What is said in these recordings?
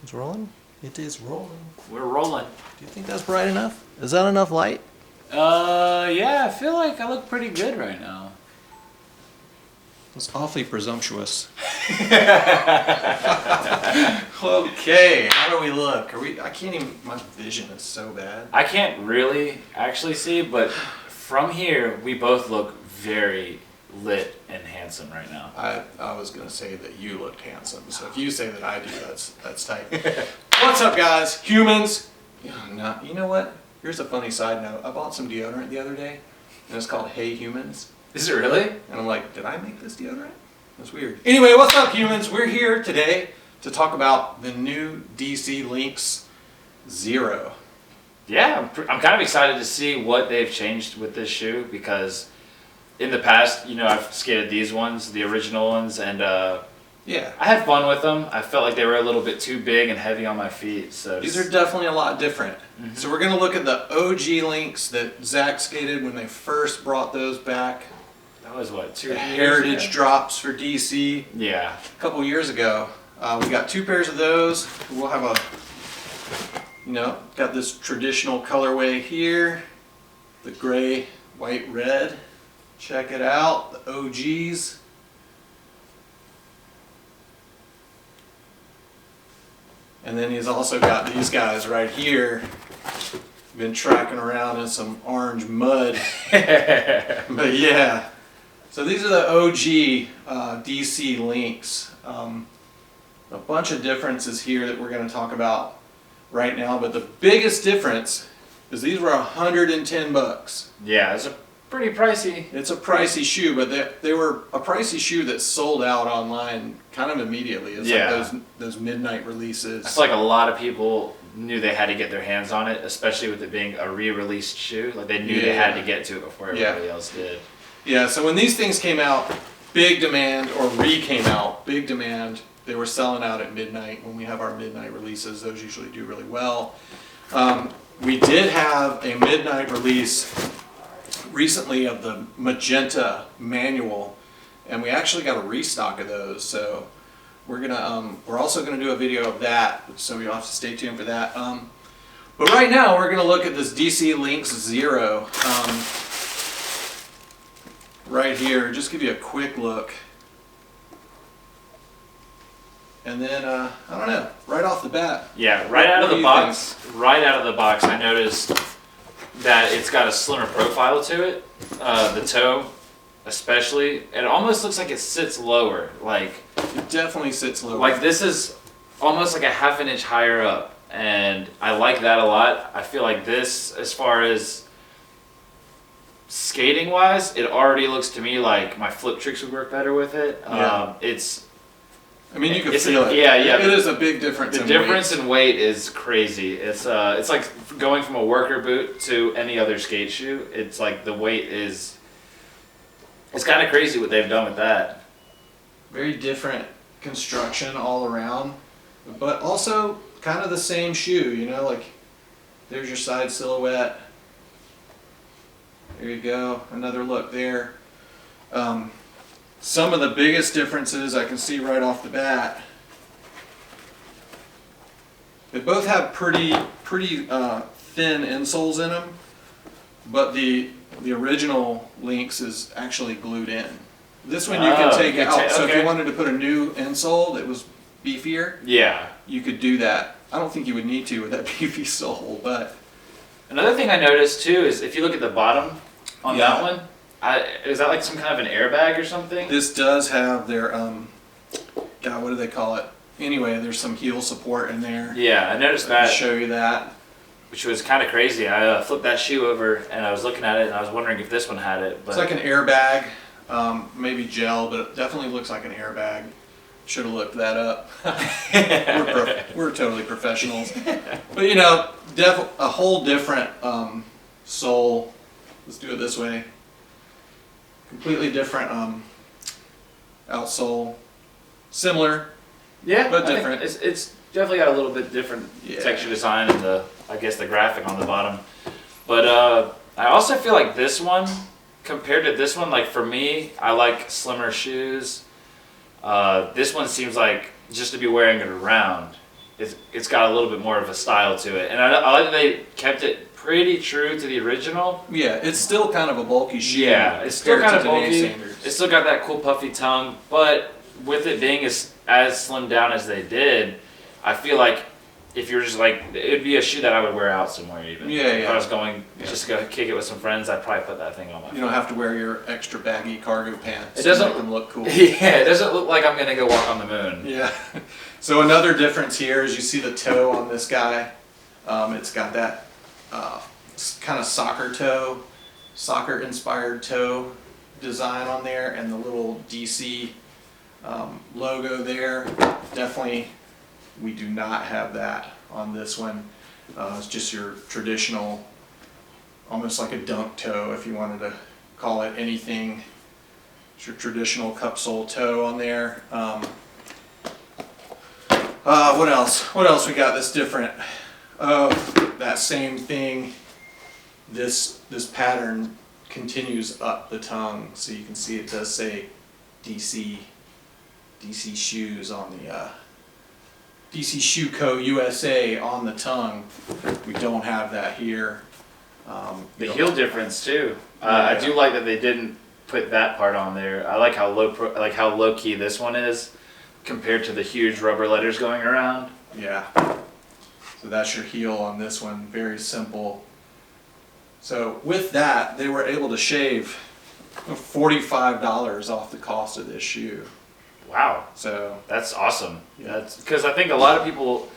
It's rolling? It is rolling. We're rolling. Do you think that's bright enough? Is that enough light? Yeah, I feel like I look pretty good right now. It's awfully presumptuous. Okay, how do we look? I can't even, my vision is so bad. I can't really actually see, but from here, we both look very lit and handsome right now. I was gonna say that you looked handsome, so if you say that I do, that's tight. What's up, guys? Humans. No, you know what? Here's a funny side note. I bought some deodorant the other day, and it's called Hey Humans. Is it really? And I'm like, did I make this deodorant? That's weird. Anyway, what's up, humans? We're here today to talk about the new DC Lynx Zero. Yeah, I'm kind of excited to see what they've changed with this shoe because in the past, you know, I've skated these ones, the original ones, and yeah, I had fun with them. I felt like they were a little bit too big and heavy on my feet. So these are definitely a lot different. Mm-hmm. So we're gonna look at the OG Lynx that Zach skated when they first brought those back. That was what, 2 years Heritage ago? drops for DC. Yeah. A couple years ago. We got 2 pairs of those. We'll have got this traditional colorway here. The gray, white, red. Check it out, the OGs. And then he's also got these guys right here. Been tracking around in some orange mud. But yeah. So these are the OG DC Lynx. A bunch of differences here that we're going to talk about right now, but the biggest difference is these were $110. Yeah, it's a pretty pricey. It's a pricey shoe, but they were a pricey shoe that sold out online kind of immediately. It's like those midnight releases. I feel like a lot of people knew they had to get their hands on it, especially with it being a re-released shoe. Like they knew they had to get to it before everybody else did. Yeah, so when these things came out, big demand, or came out, big demand. They were selling out at midnight. When we have our midnight releases, those usually do really well. We did have a midnight release recently of the magenta manual, and we actually got a restock of those. So we're also gonna do a video of that. So you'll have to stay tuned for that. But right now we're gonna look at this DC Lynx Zero. Right here, just give you a quick look. And then, I don't know, right off the bat. Yeah, right out of the box, I noticed that it's got a slimmer profile to it. The toe, especially. It almost looks like it sits lower. Like it definitely sits lower. Like this is almost like a ½ inch higher up. And I like that a lot. I feel like this, as far as skating wise, it already looks to me like my flip tricks would work better with it. Yeah. I mean, you can feel it. Yeah. It is a big difference. The difference in weight is crazy. It's like going from a worker boot to any other skate shoe. It's like the weight is. It's kind of crazy what they've done with that. Very different construction all around, but also kind of the same shoe. You know, like there's your side silhouette. There you go. Another look there. Some of the biggest differences I can see right off the bat. They both have pretty thin insoles in them, but the original Lynx is actually glued in. This one you can take out. So if you wanted to put a new insole that was beefier, you could do that. I don't think you would need to with that beefy sole, but another thing I noticed too is if you look at the bottom on that one. Is that like some kind of an airbag or something? This does have their, God, what do they call it? Anyway, there's some heel support in there. Yeah, I noticed that. I'll show you that. Which was kind of crazy. I flipped that shoe over and I was looking at it and I was wondering if this one had it. But it's like an airbag, maybe gel, but it definitely looks like an airbag. Should have looked that up. we're totally professionals. But you know, a whole different sole. Let's do it this way. Completely different outsole. Similar, but different. It's definitely got a little bit different texture design and I guess the graphic on the bottom. But I also feel like this one, compared to this one, like for me, I like slimmer shoes. This one seems like just to be wearing it around. it's got a little bit more of a style to it, and I like that they kept it pretty true to the original. Yeah, it's still kind of a bulky shoe. Yeah, it's still compared kind of to today's bulky. standards. It's still got that cool puffy tongue, but with it being as slimmed down as they did, I feel like if you're just like, it'd be a shoe that I would wear out somewhere even. Yeah, If yeah. I was going just to go kick it with some friends, I'd probably put that thing on my You don't have to wear your extra baggy cargo pants. It doesn't- to make them look cool. Yeah, it doesn't look like I'm gonna go walk on the moon. Yeah. So another difference here is you see the toe on this guy. It's got that kind of soccer inspired toe design on there, and the little DC logo there. Definitely, we do not have that on this one. It's just your traditional, almost like a dunk toe, if you wanted to call it anything. It's your traditional cup sole toe on there. What else? What else we got that's different? Oh, that same thing. This pattern continues up the tongue, so you can see it does say DC shoes on the DC Shoe Co. USA on the tongue. We don't have that here. The heel difference too. I do like that they didn't put that part on there. I like how low key this one is compared to the huge rubber letters going around. Yeah. So that's your heel on this one. Very simple. So with that, they were able to shave $45 off the cost of this shoe. Wow, So that's awesome. Yeah. That's because I think a lot of people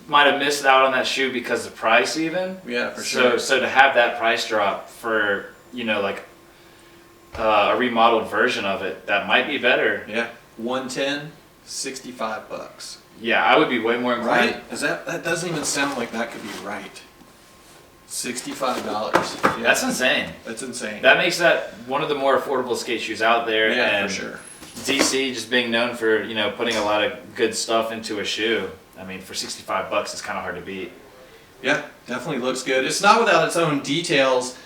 might have missed out on that shoe because of price even. yeah, for sure. So to have that price drop for, like a remodeled version of it, that might be better. Yeah. 110, $65. Yeah, I would be way more inclined. Right? Is that doesn't even sound like that could be right. $65. Yeah. That's insane. That's insane. That makes that one of the more affordable skate shoes out there. Yeah, and for sure. DC just being known for, putting a lot of good stuff into a shoe. I mean, for $65, it's kind of hard to beat. Yeah, definitely looks good. It's not without its own details.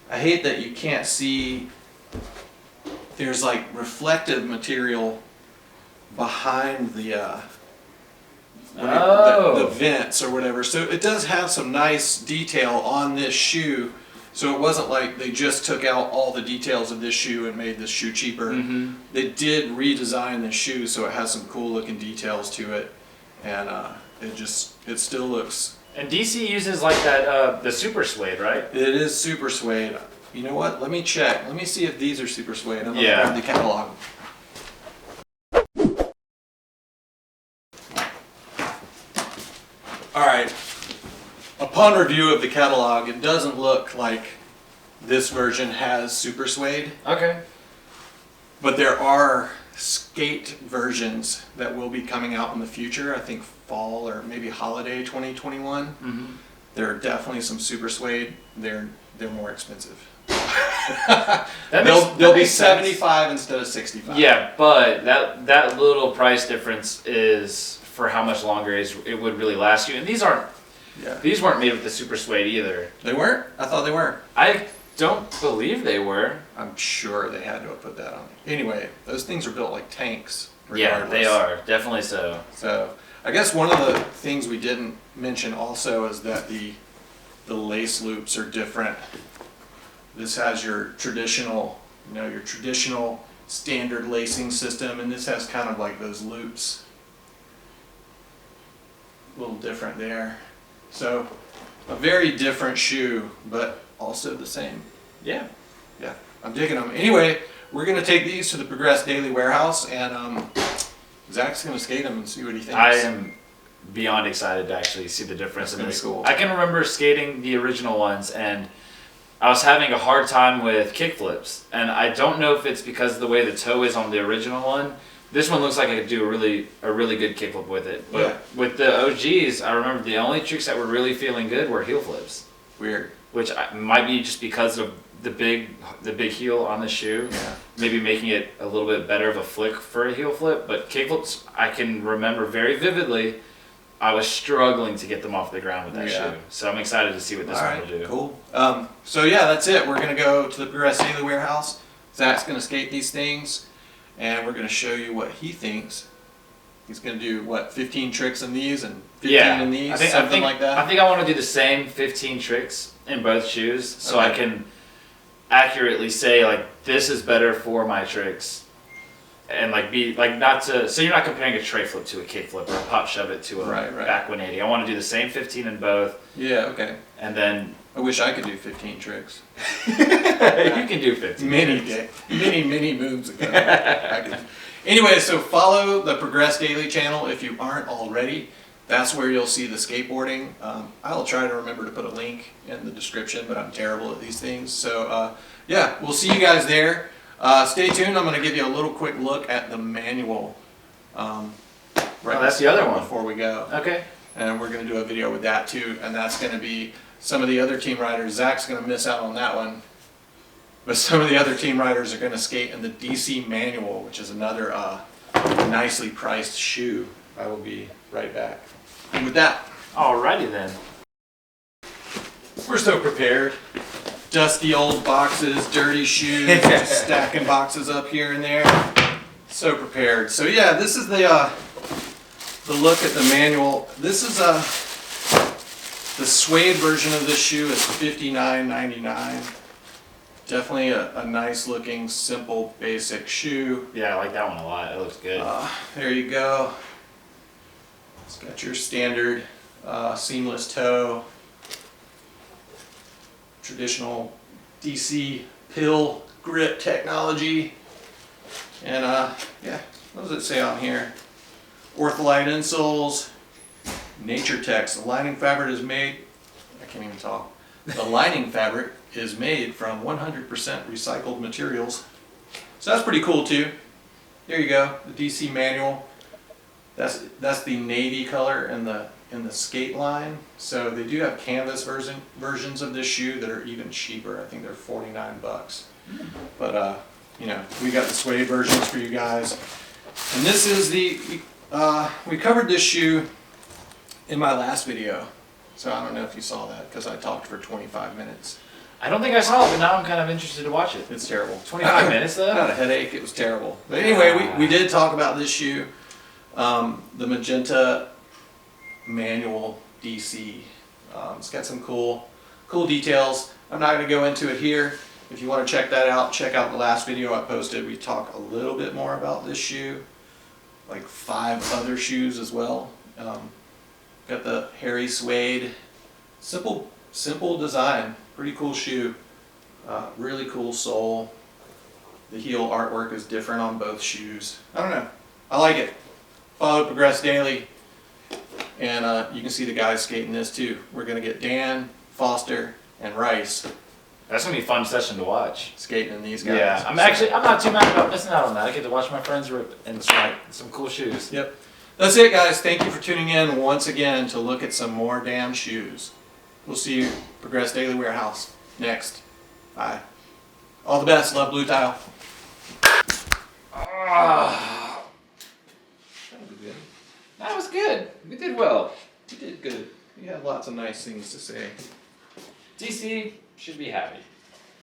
I hate that you can't see. There's like reflective material behind the the vents or whatever. So it does have some nice detail on this shoe. So it wasn't like they just took out all the details of this shoe and made this shoe cheaper. Mm-hmm. They did redesign the shoe so it has some cool looking details to it, and it still looks. And DC uses like that, the super suede, right? It is super suede. You know what? Let me check. Let me see if these are super suede. I'm gonna Yeah. grab the catalog. All right. Upon review of the catalog, it doesn't look like this version has super suede, Okay. but there are skate versions that will be coming out in the future. I think fall or maybe holiday 2021. Mm-hmm. There are definitely some super suede. They're more expensive. They'll be 75 instead of 65. Yeah, but that little price difference is for how much longer it would really last you. And these weren't made with the super suede either. They weren't? I thought they were. I don't believe they were. I'm sure they had to have put that on. Anyway, those things are built like tanks. Yeah, they regardless. are. Definitely so. So I guess one of the things we didn't mention also is that the lace loops are different. This has your traditional, standard lacing system, and this has kind of like those loops. A little different there. So a very different shoe, but also the same. Yeah. Yeah, I'm digging them. Anyway, we're gonna take these to the Progress Daily Warehouse, and Zach's gonna skate them and see what he thinks. I am beyond excited to actually see the difference That's in gonna be this. cool. I can remember skating the original ones, and I was having a hard time with kickflips, and I don't know if it's because of the way the toe is on the original one. This one looks like I could do a really good kickflip with it. But Yeah. with the OGs, I remember the only tricks that were really feeling good were heel flips, Weird. which might be just because of the big heel on the shoe. Yeah. Maybe making it a little bit better of a flick for a heel flip. But kickflips, I can remember very vividly, I was struggling to get them off the ground with that Yeah. shoe. So I'm excited to see what this All one right, will do. cool. So yeah, that's it. We're gonna go to the Progress Daily Warehouse. Zach's gonna skate these things, and we're gonna show you what he thinks He's gonna do what, 15 tricks in these and 15 in these, something like that. I think I want to do the same 15 tricks in both shoes, so I can accurately say like this is better for my tricks, and like be like not to. So you're not comparing a tray flip to a kick flip or a pop shove it to a back 180. I want to do the same 15 in both. Yeah. Okay. And then I wish I could do 15 tricks. you can do 15. Many moons ago. I could. Anyway, so follow the Progress Daily channel if you aren't already. That's where you'll see the skateboarding. I'll try to remember to put a link in the description, but I'm terrible at these things. So yeah, we'll see you guys there. Stay tuned. I'm going to give you a little quick look at the manual. That's the other one. Before we go. Okay. And we're going to do a video with that too. And that's going to be some of the other team riders. Zach's going to miss out on that one. But some of the other team riders are going to skate in the DC manual, which is another nicely priced shoe. I will be right back. And with that, Alrighty then. we're so prepared. Dusty old boxes, dirty shoes, just stacking boxes up here and there. So prepared. So yeah, this is the look at the manual. This is the suede version of this shoe is $59.99. Definitely a nice looking, simple, basic shoe. Yeah, I like that one a lot. It looks good. There you go. It's got your standard seamless toe, traditional DC pill grip technology, and yeah, what does it say on here? Ortholite insoles, Nature Tex. The lining fabric is made. I can't even talk. The lining fabric is made from 100% recycled materials. So that's pretty cool too. There you go, the DC manual. That's the navy color in the skate line. So they do have canvas versions of this shoe that are even cheaper. I think they're 49 bucks. But you know, we got the suede versions for you guys. And this is we covered this shoe in my last video. So I don't know if you saw that because I talked for 25 minutes. I don't think I saw it, but now I'm kind of interested to watch it. It's terrible. 25 minutes though? I had a headache. It was terrible. But anyway, we did talk about this shoe. The magenta manual DC. It's got some cool details. I'm not going to go into it here. If you want to check that out, check out the last video I posted. We talk a little bit more about this shoe, like 5 other shoes as well. Got the hairy suede, simple design, pretty cool shoe, really cool sole. The heel artwork is different on both shoes. I don't know, I like it. Follow Progress Daily, and you can see the guys skating this too. We're gonna get Dan, Foster, and Rice That's gonna be a fun session to watch. skating in these guys. Yeah, I'm not too mad about missing out on that. I get to watch my friends rip in some cool shoes. Yep. That's it, guys. Thank you for tuning in once again to look at some more damn shoes. We'll see you Progress Daily Warehouse next. Bye. All the best. Love Blue Tile. That was good. We did well. You did good. You had lots of nice things to say. DC should be happy.